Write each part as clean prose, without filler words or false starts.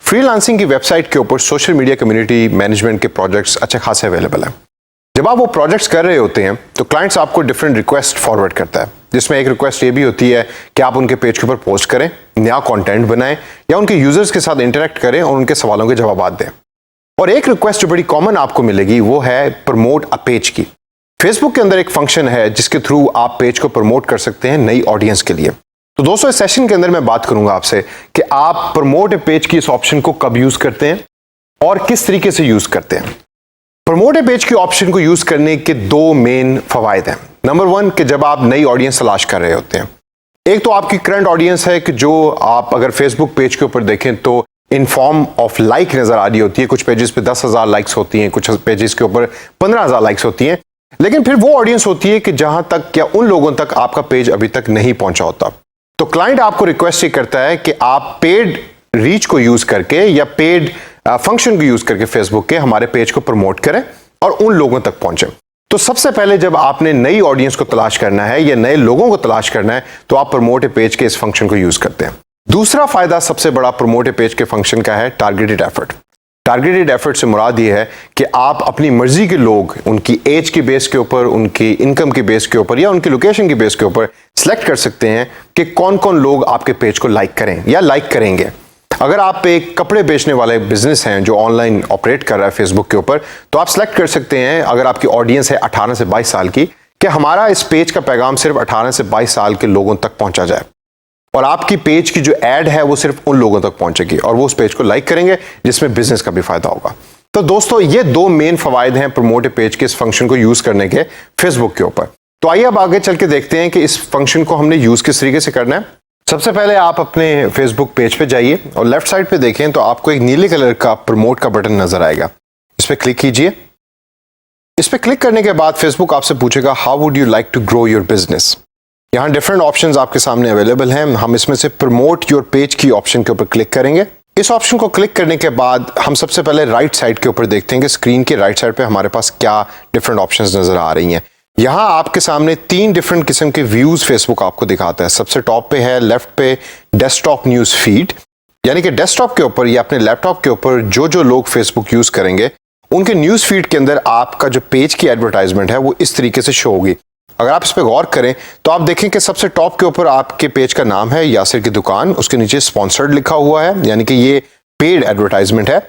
Freelancing की website के ऊपर सोशल मीडिया कम्युनिटी मैनेजमेंट के प्रोजेक्ट्स अच्छे खासे अवेलेबल हैं। जब आप वो प्रोजेक्ट्स कर रहे होते हैं तो क्लाइंट्स आपको डिफरेंट रिक्वेस्ट फॉरवर्ड करता है, जिसमें एक रिक्वेस्ट ये भी होती है कि आप उनके पेज के ऊपर पोस्ट करें, नया कंटेंट बनाएं या उनके यूजर्स के साथ इंटरेक्ट करें और उनके सवालों के जवाब दें। और एक रिक्वेस्ट जो बड़ी कॉमन आपको मिलेगी वो है प्रमोट अ पेज की। फेसबुक के अंदर एक फंक्शन है जिसके थ्रू आप पेज को प्रमोट कर सकते हैं नई ऑडियंस के लिए। तो दोस्तों, इस सेशन के अंदर मैं बात करूंगा आपसे कि आप प्रमोट ए पेज की इस ऑप्शन को कब यूज करते हैं और किस तरीके से यूज करते हैं। प्रमोट ए पेज की ऑप्शन को यूज करने के दो मेन फवायद हैं। नंबर 1 कि जब आप नई ऑडियंस तलाश कर रहे होते हैं, एक तो आपकी करंट ऑडियंस है कि जो आप अगर फेसबुक पेज के ऊपर देखें तो इन फॉर्म ऑफ लाइक नजर आ रही होती है। कुछ पेजेस पे 10,000 लाइक्स होती हैं, कुछ पेजेस के ऊपर 15,000 लाइक्स होती हैं। लेकिन फिर वो ऑडियंस होती है कि जहां तक या उन लोगों तक आपका पेज अभी तक नहीं पहुंचा होता। तो क्लाइंट आपको रिक्वेस्ट ये करता है कि आप पेड रीच को यूज करके या पेड फंक्शन को यूज करके फेसबुक के हमारे पेज को प्रमोट करें और उन लोगों तक पहुंचे। तो सबसे पहले जब आपने नई ऑडियंस को तलाश करना है या नए लोगों को तलाश करना है तो आप प्रमोट ए पेज के इस फंक्शन को यूज करते हैं। दूसरा फायदा सबसे बड़ा प्रमोट ए पेज के फंक्शन का है टारगेटेड एफर्ट। टारगेटेड एफर्ट से मुराद ये है कि आप अपनी मर्जी के लोग उनकी एज के बेस के ऊपर, उनकी इनकम के बेस के ऊपर या उनकी लोकेशन के बेस के ऊपर सिलेक्ट कर सकते हैं कि कौन कौन लोग आपके पेज को लाइक करें या लाइक करेंगे। अगर आप एक कपड़े बेचने वाले बिजनेस हैं जो ऑनलाइन ऑपरेट कर रहा है फेसबुक के ऊपर, तो आप सिलेक्ट कर सकते हैं, अगर आपकी ऑडियंस है 18 से 22 साल की, कि हमारा इस पेज का पैगाम सिर्फ 18 से 22 साल के लोगों तक पहुंचा जाए और आपकी पेज की जो एड है वो सिर्फ उन लोगों तक पहुंचेगी और वो उस पेज को लाइक करेंगे, जिसमें बिजनेस का भी फायदा होगा। तो दोस्तों, ये दो मेन फवायद हैं प्रमोट ए पेज के इस फंक्शन को यूज करने के फेसबुक के ऊपर। तो आइए अब आगे चल के देखते हैं कि इस फंक्शन को हमने यूज किस तरीके से करना है। सबसे पहले आप अपने फेसबुक पेज पे जाइए और लेफ्ट साइड पे देखें तो आपको एक नीले कलर का प्रमोट का बटन नजर आएगा। इस पे क्लिक कीजिए। इस पे क्लिक करने के बाद फेसबुक आपसे पूछेगा how would you like to grow your business. यहाँ डिफरेंट ऑप्शंस आपके सामने अवेलेबल हैं। हम इसमें से प्रमोट योर पेज की ऑप्शन के ऊपर क्लिक करेंगे। इस ऑप्शन को क्लिक करने के बाद हम सबसे पहले राइट साइड के ऊपर देखते हैं कि स्क्रीन के राइट साइड पे हमारे पास क्या डिफरेंट ऑप्शंस नजर आ रही हैं। यहाँ आपके सामने 3 डिफरेंट किस्म के व्यूज फेसबुक आपको दिखाता है। सबसे टॉप पे है लेफ्ट पे डेस्कटॉप न्यूज फीड, यानी कि डेस्कटॉप के ऊपर या अपने लैपटॉप के ऊपर जो जो लोग फेसबुक यूज करेंगे उनके न्यूज फीड के अंदर आपका जो पेज की एडवर्टाइजमेंट है वो इस तरीके से शो होगी। अगर आप इस पर गौर करें तो आप देखें कि सबसे टॉप के ऊपर आपके पेज का नाम है यासिर की दुकान, उसके नीचे स्पॉन्सर्ड लिखा हुआ है, यानी कि ये पेड एडवर्टाइजमेंट है।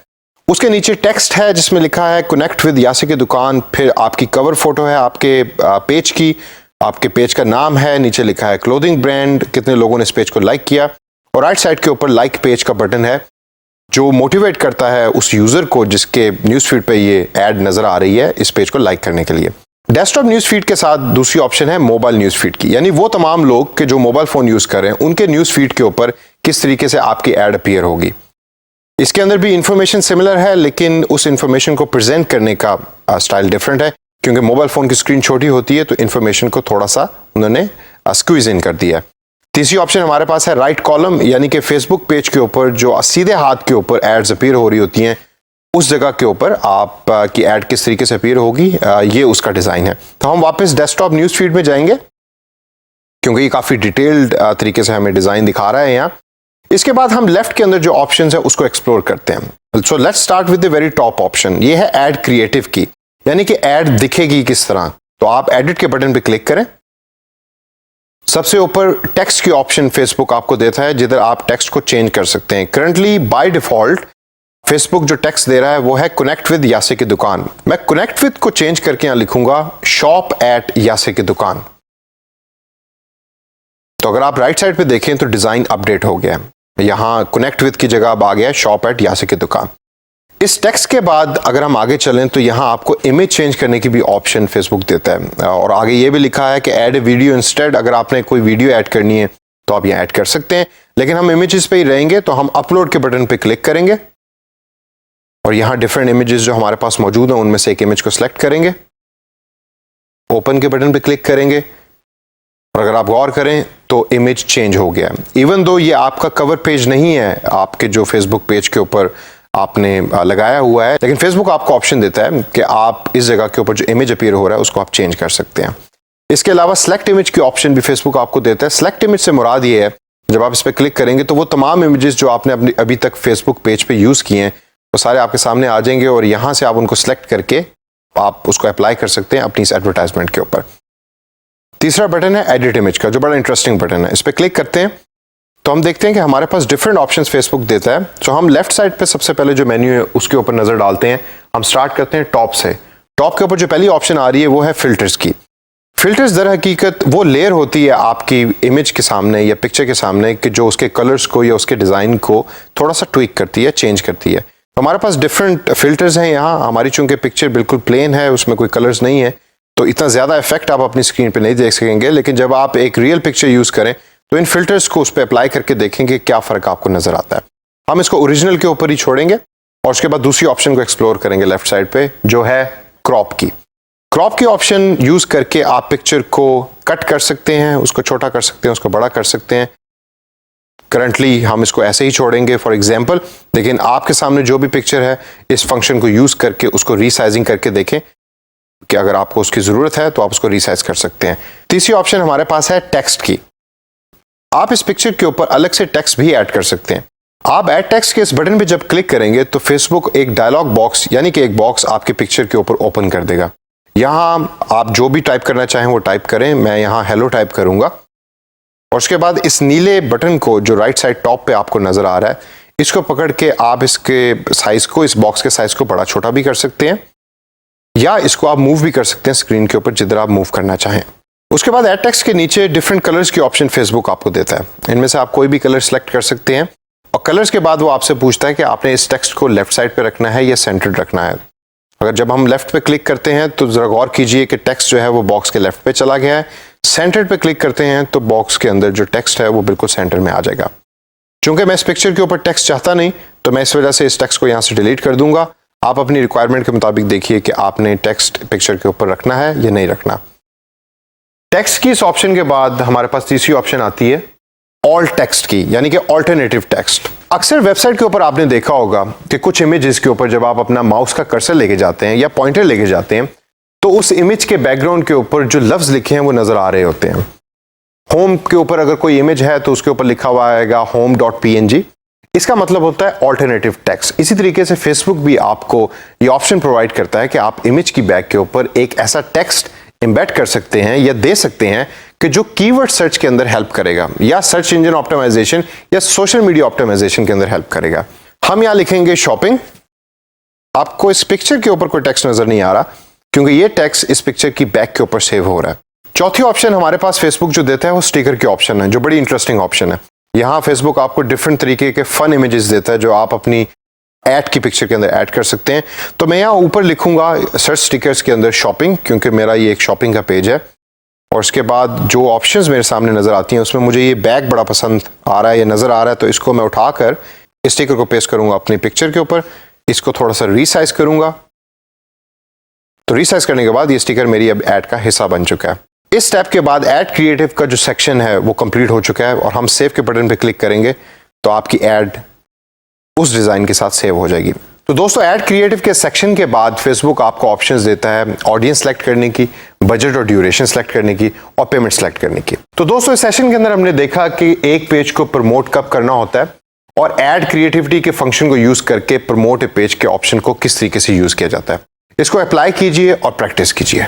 उसके नीचे टेक्स्ट है जिसमें लिखा है कनेक्ट विद यासिर की दुकान, फिर आपकी कवर फोटो है आपके पेज की, आपके पेज का नाम है, नीचे लिखा है क्लोथिंग ब्रांड, कितने लोगों ने इस पेज को लाइक किया, और राइट साइड के ऊपर लाइक पेज का बटन है जो मोटिवेट करता है उस यूजर को जिसके न्यूज़फीड पे ये ऐड नजर आ रही है इस पेज को लाइक करने के लिए। डेस्कटॉप न्यूज़फीड के साथ दूसरी ऑप्शन है मोबाइल न्यूज़फीड की, यानी वो तमाम लोग के जो मोबाइल फोन यूज कर रहे हैं उनके न्यूज़फीड के ऊपर किस तरीके से आपकी ऐड अपीयर होगी। इसके अंदर भी इंफॉर्मेशन सिमिलर है, लेकिन उस इंफॉर्मेशन को प्रेजेंट करने का स्टाइल डिफरेंट है, क्योंकि मोबाइल फोन की स्क्रीन छोटी होती है तो इंफॉर्मेशन को थोड़ा सा उन्होंने स्क्वीज इन कर दिया है। तीसरी ऑप्शन हमारे पास है राइट कॉलम, यानी कि फेसबुक पेज के ऊपर जो सीधे हाथ के ऊपर एड्स अपीयर हो रही होती हैं उस जगह के ऊपर आप की ऐड किस तरीके से अपीयर होगी, ये उसका डिजाइन है। तो हम वापस डेस्कटॉप न्यूज फीड में जाएंगे क्योंकि ये काफी डिटेल्ड तरीके से हमें डिजाइन दिखा रहा है यहाँ। इसके बाद हम लेफ्ट के अंदर जो ऑप्शंस है उसको एक्सप्लोर करते हैं। So let's start with the very top option, ये है ऐड क्रिएटिव की, यानी कि ऐड दिखेगी किस तरह। तो आप एडिट के बटन पे क्लिक करें। सबसे ऊपर टेक्स्ट की ऑप्शन फेसबुक आपको देता है जिधर आप टेक्स्ट को चेंज कर सकते हैं। करंटली बाय डिफॉल्ट फेसबुक जो टेक्स्ट दे रहा है वो है कनेक्ट विद यासिर की दुकान। मैं कनेक्ट विद को चेंज करके यहां लिखूंगा शॉप एट यासिर की दुकान। तो अगर आप राइट साइड पे देखें तो डिजाइन अपडेट हो गया है, यहां कनेक्ट विद की जगह अब आ गया शॉप एट यासिर की दुकान। इस टेक्स्ट के बाद अगर हम आगे चलें तो यहां आपको इमेज चेंज करने की भी ऑप्शन फेसबुक देता है, और आगे ये भी लिखा है कि ऐड ए वीडियो इंस्टेड। अगर आपने कोई वीडियो ऐड करनी है तो आप यहां ऐड कर सकते हैं, लेकिन हम इमेजेस पे ही रहेंगे। तो हम अपलोड के बटन पे क्लिक करेंगे और यहां डिफरेंट इमेजेस जो हमारे पास मौजूद हैं उनमें से एक इमेज को सिलेक्ट करेंगे, ओपन के बटन पे क्लिक करेंगे, और अगर आप गौर करें तो इमेज चेंज हो गया। इवन दो ये आपका कवर पेज नहीं है आपके जो फेसबुक पेज के ऊपर आपने लगाया हुआ है, लेकिन फेसबुक आपको ऑप्शन देता है कि आप इस जगह के ऊपर जो इमेज अपीयर हो रहा है उसको आप चेंज कर सकते हैं। इसके अलावा सिलेक्ट इमेज की ऑप्शन भी फेसबुक आपको देता है। सिलेक्ट इमेज से मुराद ये है जब आप इस पर क्लिक करेंगे तो वो तमाम इमेजेस जो आपने अपनी अभी तक फेसबुक पेज पे यूज़ किए हैं वो सारे आपके सामने आ जाएंगे और यहाँ से आप उनको सेलेक्ट करके आप उसको अप्लाई कर सकते हैं अपनी इस एडवर्टाइजमेंट के ऊपर। तीसरा बटन है एडिट इमेज का, जो बड़ा इंटरेस्टिंग बटन है। इस पर क्लिक करते हैं तो हम देखते हैं कि हमारे पास डिफरेंट ऑप्शंस फेसबुक देता है। तो हम लेफ्ट साइड पे सबसे पहले जो मेन्यू है उसके ऊपर नजर डालते हैं। हम स्टार्ट करते हैं टॉप से। टॉप के ऊपर जो पहली ऑप्शन आ रही है वो है फिल्टर्स की। फिल्टर्स दर हकीकत वो लेयर होती है आपकी इमेज के सामने या पिक्चर के सामने कि जो उसके कलर्स को या उसके डिज़ाइन को थोड़ा सा ट्विक करती है, चेंज करती है। तो हमारे पास डिफरेंट फिल्टर्स हैं यहाँ। हमारी चूंकि पिक्चर बिल्कुल प्लेन है, उसमें कोई कलर्स नहीं है, तो इतना ज़्यादा इफेक्ट आप अपनी स्क्रीन पर नहीं देख सकेंगे। लेकिन जब आप एक रियल पिक्चर यूज़ करें तो इन फिल्टर्स को उस पर अप्लाई करके देखेंगे क्या फ़र्क आपको नज़र आता है। हम इसको ओरिजिनल के ऊपर ही छोड़ेंगे और उसके बाद दूसरी ऑप्शन को एक्सप्लोर करेंगे लेफ्ट साइड पे, जो है क्रॉप की। क्रॉप की ऑप्शन यूज़ करके आप पिक्चर को कट कर सकते हैं, उसको छोटा कर सकते हैं, उसको बड़ा कर सकते हैं। करंटली हम इसको ऐसे ही छोड़ेंगे फॉर एग्जांपल, लेकिन आपके सामने जो भी पिक्चर है इस फंक्शन को यूज़ करके उसको रीसाइजिंग करके देखें कि अगर आपको उसकी ज़रूरत है तो आप उसको रीसाइज कर सकते हैं। तीसरी ऑप्शन हमारे पास है टेक्स्ट की। आप इस पिक्चर के ऊपर अलग से टेक्स्ट भी ऐड कर सकते हैं। आप ऐड टेक्स्ट के इस बटन पे जब क्लिक करेंगे तो फेसबुक एक डायलॉग बॉक्स यानी कि एक बॉक्स आपके पिक्चर के ऊपर ओपन कर देगा। यहाँ आप जो भी टाइप करना चाहें वो टाइप करें। मैं यहाँ हेलो टाइप करूंगा और उसके बाद इस नीले बटन को जो राइट साइड टॉप पे आपको नजर आ रहा है, इसको पकड़ के आप इसके साइज को, इस बॉक्स के साइज को बड़ा छोटा भी कर सकते हैं या इसको आप मूव भी कर सकते हैं स्क्रीन के ऊपर जिधर आप मूव करना चाहें। उसके बाद एड टेक्स्ट के नीचे डिफरेंट कलर्स की ऑप्शन फेसबुक आपको देता है। इनमें से आप कोई भी कलर सेलेक्ट कर सकते हैं और कलर्स के बाद वो आपसे पूछता है कि आपने इस टेक्स्ट को लेफ्ट साइड पे रखना है या सेंटर्ड रखना है। अगर जब हम लेफ्ट पे क्लिक करते हैं तो जरा गौर कीजिए कि टेक्स्ट जो है वो बॉक्स के लेफ्ट पे चला गया है। सेंटर्ड पे क्लिक करते हैं तो बॉक्स के अंदर जो टेक्स्ट है वो बिल्कुल सेंटर में आ जाएगा। चूंकि मैं इस पिक्चर के ऊपर टेक्स्ट चाहता नहीं तो मैं इस वजह से इस टेक्स्ट को यहाँ से डिलीट कर दूंगा। आप अपनी रिक्वायरमेंट के मुताबिक देखिए कि आपने टेक्स्ट पिक्चर के ऊपर रखना है या नहीं रखना। टेक्स्ट की इस ऑप्शन के बाद हमारे पास तीसरी ऑप्शन आती है ऑल्ट टेक्स्ट की, यानी कि ऑल्टरनेटिव टेक्स्ट। अक्सर वेबसाइट के ऊपर आपने देखा होगा कि कुछ इमेजेस के ऊपर जब आप अपना माउस का कर्सर लेके जाते हैं या पॉइंटर लेके जाते हैं तो उस इमेज के बैकग्राउंड के ऊपर जो लफ्ज लिखे हैं वो नजर आ रहे होते हैं। होम के ऊपर अगर कोई इमेज है तो उसके ऊपर लिखा हुआ आएगा home.png। इसका मतलब होता है ऑल्टरनेटिव टेक्स्ट। इसी तरीके से फेसबुक भी आपको ये ऑप्शन प्रोवाइड करता है कि आप इमेज की बैक के ऊपर एक ऐसा टेक्स्ट एम्बेड कर सकते हैं या दे सकते हैं कि जो कीवर्ड सर्च के अंदर हेल्प करेगा या सर्च इंजन ऑप्टिमाइजेशन या सोशल मीडिया ऑप्टिमाइजेशन के अंदर हेल्प करेगा। हम यहां लिखेंगे शॉपिंग। आपको इस पिक्चर के ऊपर कोई टेक्स्ट नजर नहीं आ रहा क्योंकि ये टेक्स्ट इस पिक्चर की बैक के ऊपर सेव हो रहा है। चौथी ऑप्शन हमारे पास फेसबुक जो देता है वो स्टिकर के ऑप्शन है, जो बड़ी इंटरेस्टिंग ऑप्शन है। यहाँ फेसबुक आपको डिफरेंट तरीके के फन इमेजेस देता है जो आप अपनी ऐड की पिक्चर के अंदर ऐड कर सकते हैं। तो मैं यहाँ ऊपर लिखूंगा सर्च स्टिकर्स के अंदर शॉपिंग, क्योंकि मेरा ये एक शॉपिंग का पेज है। और उसके बाद जो ऑप्शंस मेरे सामने नजर आती हैं उसमें मुझे ये बैग बड़ा पसंद आ रहा है, ये नजर आ रहा है, तो इसको मैं उठाकर इस स्टिकर को पेस्ट करूंगा अपनी पिक्चर के ऊपर। इसको थोड़ा सा रीसाइज करूंगा तो रीसाइज करने के बाद ये स्टिकर मेरी अब ऐड का हिस्सा बन चुका है। इस स्टेप के बाद ऐड क्रिएटिव का जो सेक्शन है वो कंप्लीट हो चुका है और हम सेव के बटन पे क्लिक करेंगे तो आपकी ऐड उस डिजाइन के साथ सेव हो जाएगी। तो दोस्तों ऐड क्रिएटिव के सेक्शन के बाद फेसबुक आपको ऑप्शंस देता है ऑडियंस सेलेक्ट करने की, बजट और ड्यूरेशन सेलेक्ट करने की और पेमेंट सेलेक्ट करने की। तो दोस्तों इस सेशन के अंदर हमने देखा कि एक पेज को प्रमोट कब करना होता है और ऐड क्रिएटिविटी के फंक्शन को यूज करके प्रमोट ए पेज के ऑप्शन को किस तरीके से यूज किया जाता है। इसको अप्लाई कीजिए और प्रैक्टिस कीजिए।